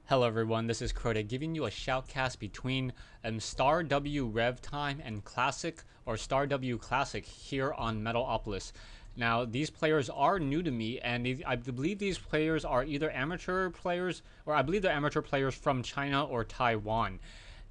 Hello everyone, this is Crota giving you a shoutcast between Star W RevTime and Classic or Star W Classic here on Metalopolis. Now, these players are new to me, and I believe these players are either amateur players, or I believe they're amateur players from China or Taiwan.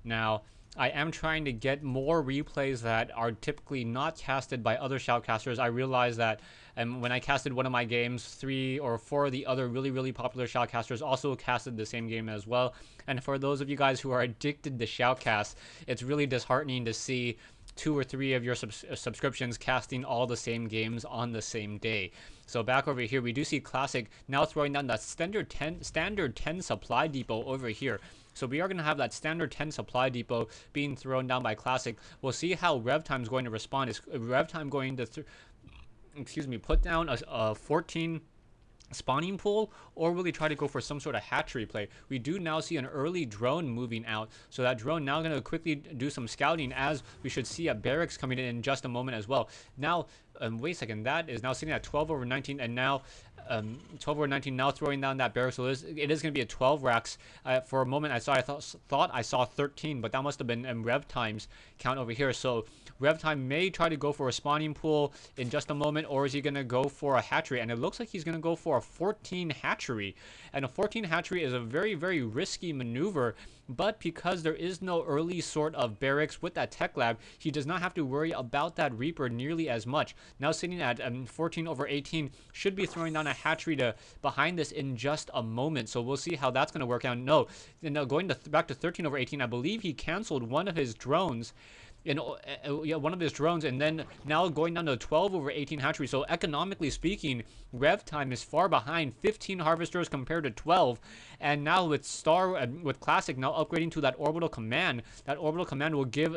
Now, I am trying to get more replays that are typically not casted by other shoutcasters. I realize that when I casted one of my games, 3 or 4 of the other really popular shoutcasters also casted the same game as well. And for those of you guys who are addicted to shoutcasts, it's really disheartening to see 2 or 3 of your subscriptions casting all the same games on the same day. So back over here, we do see Classic now throwing down that standard 10 supply depot over here. So we are going to have that standard 10 supply depot being thrown down by Classic. We'll see how RevTime is going to respond. Is RevTime going to, put down a 14 spawning pool, or will he try to go for some sort of hatchery play? We do now see an early drone moving out, so that drone now going to quickly do some scouting, as we should see a barracks coming in just a moment as well. Now, wait a second, that is now sitting at 12/19, and now 12/19 now throwing down that barracks. So it is going to be a 12 racks. For a moment, I thought I saw 13, but that must have been RevTime's count over here. So RevTime may try to go for a spawning pool in just a moment, or is he going to go for a hatchery? And it looks like he's going to go for a 14 hatchery. And a 14 hatchery is a very risky maneuver, but because there is no early sort of barracks with that tech lab, he does not have to worry about that Reaper nearly as much. Now sitting at 14/18, should be throwing down a hatchery to behind this in just a moment. So we'll see how that's going to work out. No, going back to 13/18, I believe he canceled one of his drones. One of his drones, and then now going down to 12/18 hatchery. So economically speaking, RevTime is far behind, 15 harvesters compared to 12. And now with Classic now upgrading to that orbital command, will give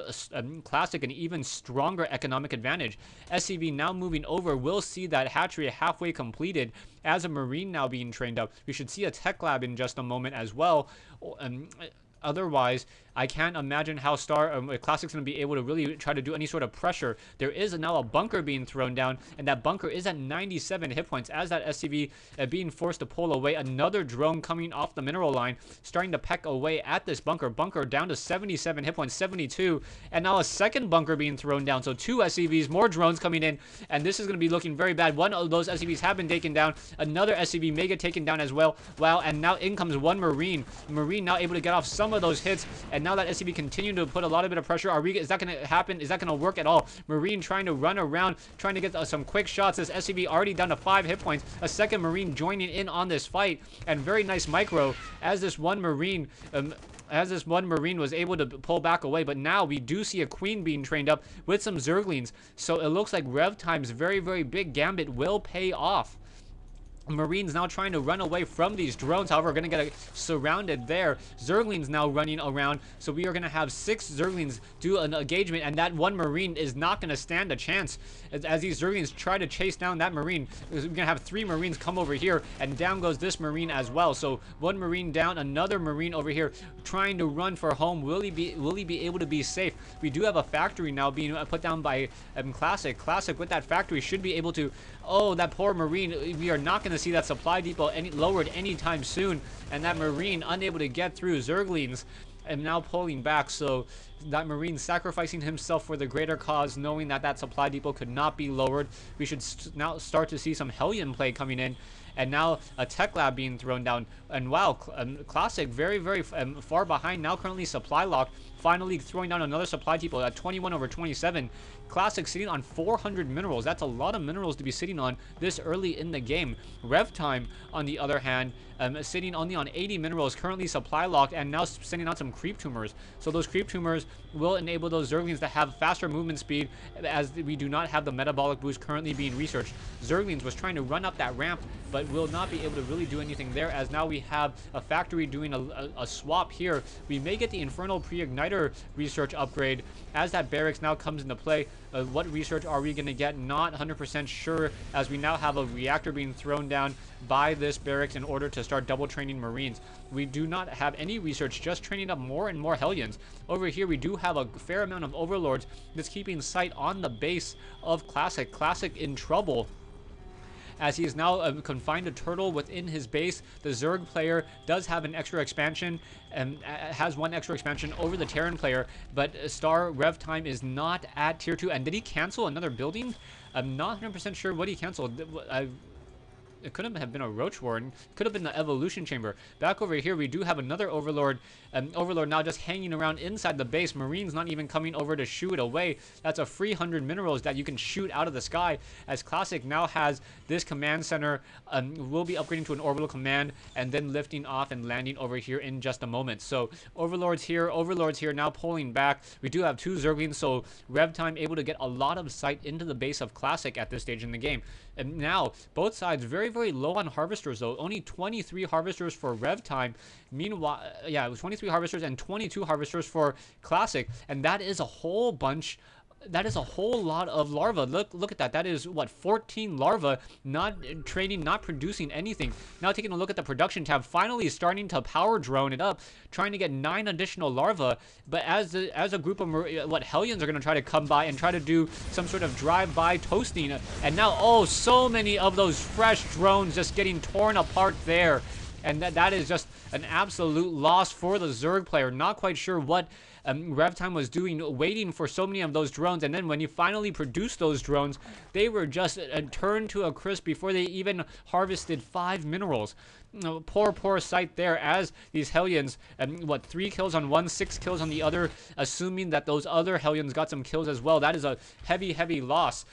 Classic an even stronger economic advantage. SCV now moving over, will see that hatchery halfway completed as a Marine now being trained up. We should see a tech lab in just a moment as well. Otherwise, I can't imagine how Classic's going to be able to really try to do any sort of pressure. There is now a bunker being thrown down, and that bunker is at 97 hit points as that SCV being forced to pull away. Another drone coming off the mineral line, starting to peck away at this bunker. Bunker down to 77 hit points, 72, and now a second bunker being thrown down. So 2 SCVs, more drones coming in, and this is going to be looking very bad. One of those SCVs have been taken down. Another SCV may get taken down as well. Wow, and now in comes one Marine. Marine now able to get off some of those hits, and now that SCV continuing to put a lot of bit of pressure. Is that going to happen? Is that going to work at all? Marine trying to run around, trying to get some quick shots. This SCV already down to 5 hit points. A second Marine joining in on this fight, and very nice micro as this one Marine was able to pull back away. But now we do see a Queen being trained up with some Zerglings, so it looks like RevTime's very big gambit will pay off. Marines now trying to run away from these drones, however, going to get surrounded there. Zerglings now running around, so we are going to have 6 Zerglings do an engagement, and that one Marine is not going to stand a chance as these Zerglings try to chase down that Marine. We're going to have 3 Marines come over here, and down goes this Marine as well. So 1 Marine down, another Marine over here trying to run for home. Will he be able to be safe? We do have a factory now being put down by Classic. Classic with that factory should be able to... Oh, that poor Marine. We are not going to see that supply depot lowered anytime soon, and that Marine unable to get through. Zerglings and now pulling back, so that Marine sacrificing himself for the greater cause, knowing that that supply depot could not be lowered. We should now start to see some Hellion play coming in, and now a tech lab being thrown down. And wow, Classic very far behind now, currently supply locked, finally throwing down another supply depot at 21/27. Classic sitting on 400 minerals. That's a lot of minerals to be sitting on this early in the game. RevTime, on the other hand, sitting only on 80 minerals, currently supply locked, and now sending out some creep tumors. So those creep tumors will enable those Zerglings to have faster movement speed, as we do not have the metabolic boost currently being researched. Zerglings was trying to run up that ramp, but will not be able to really do anything there, as now we have a factory doing a swap here. We may get the Infernal Pre-Igniter research upgrade as that barracks now comes into play. What research are we going to get? Not 100% sure, as we now have a reactor being thrown down by this barracks in order to start double training Marines. We do not have any research, just training up more and more Hellions. Over here we do have a fair amount of Overlords that's keeping sight on the base of Classic. Classic in trouble as he is now confined to turtle within his base. The Zerg player does have an extra expansion and has one extra expansion over the Terran player, but Star RevTime is not at tier 2. And did he cancel another building? I'm not 100% sure what he canceled. It couldn't have been a Roach Warren. It could have been the Evolution Chamber. Back over here, we do have another Overlord. Overlord now just hanging around inside the base. Marines not even coming over to shoo it away. That's a free 100 minerals that you can shoot out of the sky. As Classic now has this command center, will be upgrading to an orbital command and then lifting off and landing over here in just a moment. So Overlord's here now pulling back. We do have 2 Zerglings, so RevTime able to get a lot of sight into the base of Classic at this stage in the game. And now both sides very low on harvesters, though. Only 23 harvesters for RevTime. Meanwhile, yeah, it was 23 harvesters and 22 harvesters for Classic, and that is a whole bunch. That is a whole lot of larva. Look at that. That is, what, 14 larva, not trading, not producing anything. Now taking a look at the production tab, finally starting to power drone it up, trying to get 9 additional larva. But as a group of, Hellions are going to try to come by and try to do some sort of drive-by toasting. And now, oh, so many of those fresh drones just getting torn apart there. And that is just an absolute loss for the Zerg player. Not quite sure what RevTime was doing, waiting for so many of those drones, and then when you finally produced those drones, they were just turned to a crisp before they even harvested 5 minerals. Poor sight there, as these Hellions, 3 kills on one, 6 kills on the other, assuming that those other Hellions got some kills as well. That is a heavy loss.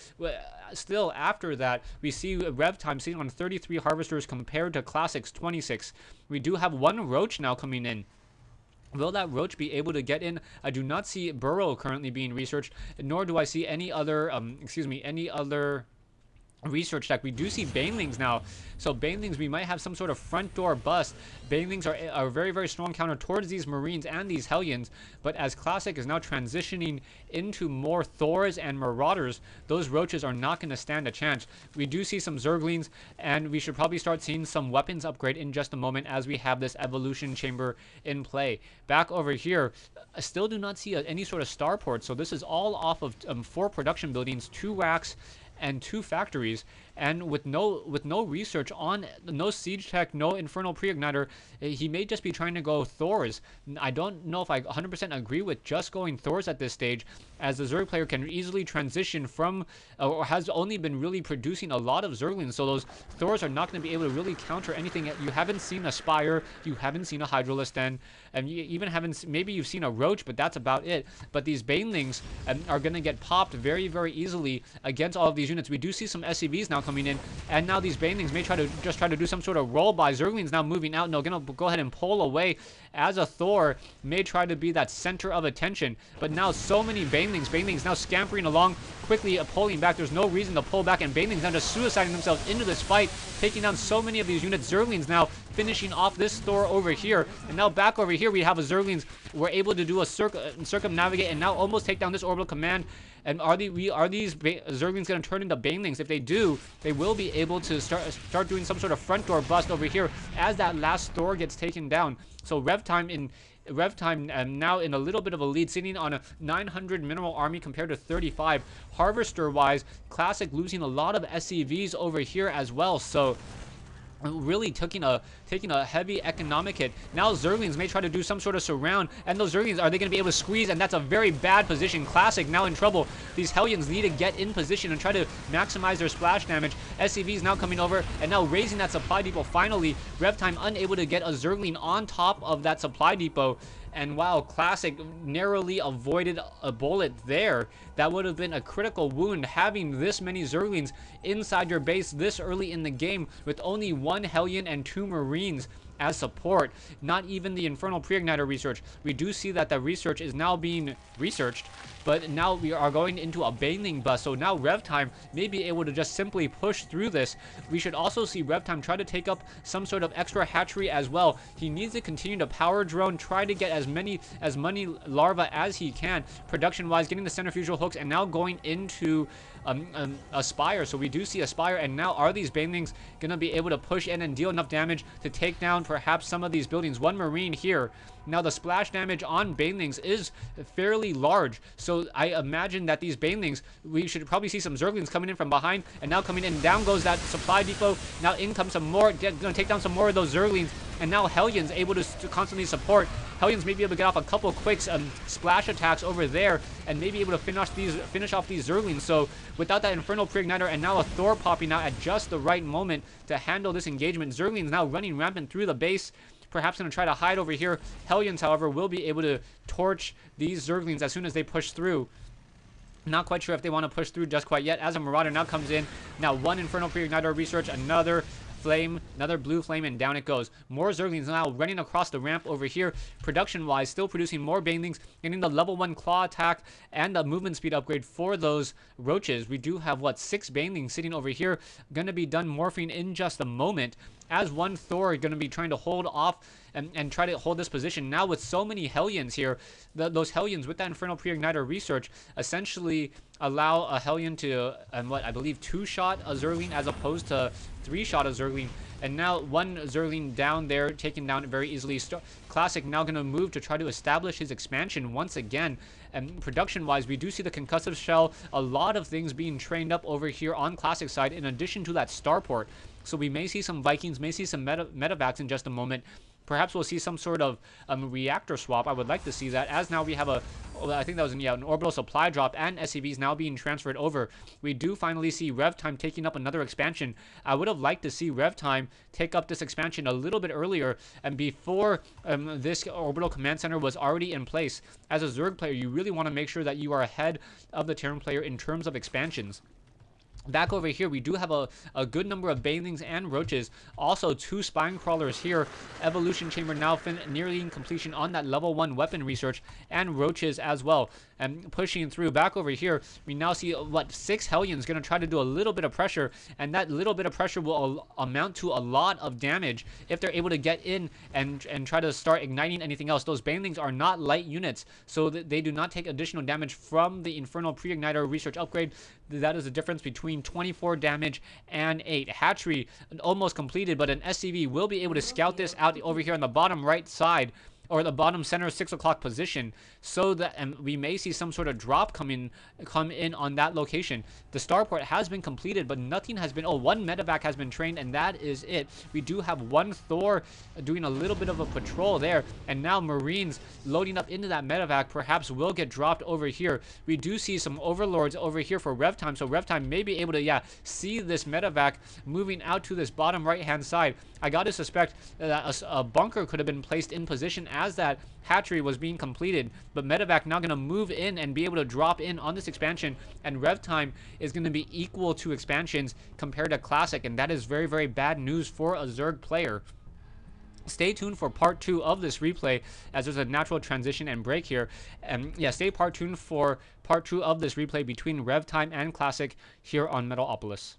Still, after that, we see RevTime sitting on 33 harvesters compared to Classic's 26. We do have 1 Roach now coming in. Will that Roach be able to get in? I do not see Burrow currently being researched, nor do I see any other, any other research tech. We do see Banelings now. So Banelings, we might have some sort of front door bust. Banelings are a very strong counter towards these Marines and these Hellions, but as Classic is now transitioning into more Thors and Marauders, those Roaches are not going to stand a chance. We do see some Zerglings, and we should probably start seeing some weapons upgrade in just a moment as we have this Evolution Chamber in play. Back over here, I still do not see any sort of starport, so this is all off of 4 production buildings, 2 racks, and 2 factories, and with no research on, no siege tech, no infernal pre-igniter. He may just be trying to go Thors. I don't know if I 100% agree with just going Thors at this stage, as the Zerg player can easily transition from, or has only been really producing a lot of Zerglings, so those Thors are not going to be able to really counter anything. You haven't seen a Spire, you haven't seen a Hydralisk Den, and you even haven't, maybe you've seen a Roach, but that's about it. But these Banelings are going to get popped very easily against all of these units. We do see some SCVs now coming in, and now these Banelings may try to do some sort of roll by. Zerglings now moving out. No, gonna go ahead and pull away, as a Thor may try to be that center of attention. But now so many Banelings now scampering along, quickly pulling back. There's no reason to pull back, and Banelings now just suiciding themselves into this fight, taking down so many of these units. Zerglings now finishing off this Thor over here, and now back over here we have a Zerglings. We're able to do a circumnavigate and now almost take down this orbital command. And are these Zerglings going to turn into Banelings? If they do, they will be able to start doing some sort of front door bust over here as that last Thor gets taken down. So RevTime now in a little bit of a lead, sitting on a 900 mineral army compared to 35. Harvester wise, Classic losing a lot of SCVs over here as well. So really taking a heavy economic hit. Now Zerglings may try to do some sort of surround, and those Zerglings, are they going to be able to squeeze? And that's a very bad position. Classic now in trouble. These Hellions need to get in position and try to maximize their splash damage. SCVs now coming over and now raising that supply depot. Finally, RevTime unable to get a Zergling on top of that supply depot. And while Classic narrowly avoided a bullet there, that would have been a critical wound, having this many Zerglings inside your base this early in the game with only 1 Hellion and 2 Marines as support. Not even the Infernal Pre-Igniter research. We do see that the research is now being researched, but now we are going into a Baneling bust. So now RevTime may be able to just simply push through this. We should also see RevTime try to take up some sort of extra hatchery as well. He needs to continue to power drone, try to get as many larvae as he can, production wise, getting the centrifugal hooks, and now going into a Spire. So we do see a Spire, and now are these Banelings gonna be able to push in and deal enough damage to take down perhaps some of these buildings? 1 Marine here, Now the splash damage on banelings is fairly large, so I imagine that these banelings, we should probably see some Zerglings coming in from behind, and now coming in, down goes that supply depot. Now in comes some more, gonna take down some more of those Zerglings, and now Hellions able to constantly support. Hellions may be able to get off a couple quick splash attacks over there, and maybe able to finish off these Zerglings. So without that Infernal Pre-Igniter, and now a Thor popping out at just the right moment to handle this engagement, Zerglings now running rampant through the base. Perhaps going to try to hide over here. Hellions, however, will be able to torch these Zerglings as soon as they push through. Not quite sure if they want to push through just quite yet, as a Marauder now comes in. Now one Infernal Pre-Igniter research, another flame, another blue flame, and down it goes. More Zerglings now running across the ramp over here. Production-wise, still producing more banelings, getting the level 1 claw attack and the movement speed upgrade for those roaches. We do have, what, 6 banelings sitting over here. Going to be done morphing in just a moment, as one Thor going to be trying to hold off and try to hold this position. Now with so many Hellions here, those Hellions with that Infernal Pre-Igniter research essentially allow a Hellion to, what, I believe 2-shot a Zergling as opposed to 3-shot a Zergling. And now one Zergling down there, taken down very easily. Classic now going to move to try to establish his expansion once again. And production-wise, we do see the Concussive Shell, a lot of things being trained up over here on Classic side, in addition to that Starport. So we may see some Vikings, may see some medevacs in just a moment. Perhaps we'll see some sort of reactor swap. I would like to see that, as now we have I think that was an orbital supply drop, and SCVs now being transferred over. We do finally see RevTime taking up another expansion. I would have liked to see RevTime take up this expansion a little bit earlier, and before this orbital command center was already in place. As a Zerg player, you really want to make sure that you are ahead of the Terran player in terms of expansions. Back over here, we do have a good number of banelings and roaches. Also, 2 spine crawlers here. Evolution chamber now nearing completion on that level 1 weapon research, and roaches as well. And pushing through. Back over here, we now see, what, 6 Hellions going to try to do a little bit of pressure, and that little bit of pressure will amount to a lot of damage if they're able to get in and try to start igniting anything else. Those banelings are not light units, so they do not take additional damage from the Infernal Pre-Igniter research upgrade. That is the difference between 24 damage and 8. Hatchery almost completed, but an SCV will be able to scout this out over here on the bottom right side, or the bottom center 6 o'clock position, so that we may see some sort of drop come in on that location. The starport has been completed, but nothing has been. One medevac has been trained, and that is it. We do have one Thor doing a little bit of a patrol there, and now Marines loading up into that medevac perhaps will get dropped over here. We do see some overlords over here for RevTime, so RevTime may be able to see this medevac moving out to this bottom right hand side. I gotta suspect that a bunker could have been placed in position as that hatchery was being completed, but medevac now going to move in and be able to drop in on this expansion, and RevTime is going to be equal to expansions compared to Classic, and that is very, very bad news for a Zerg player. Stay tuned for part 2 of this replay, as there's a natural transition and break here. And stay tuned for part 2 of this replay between RevTime and Classic here on Metalopolis.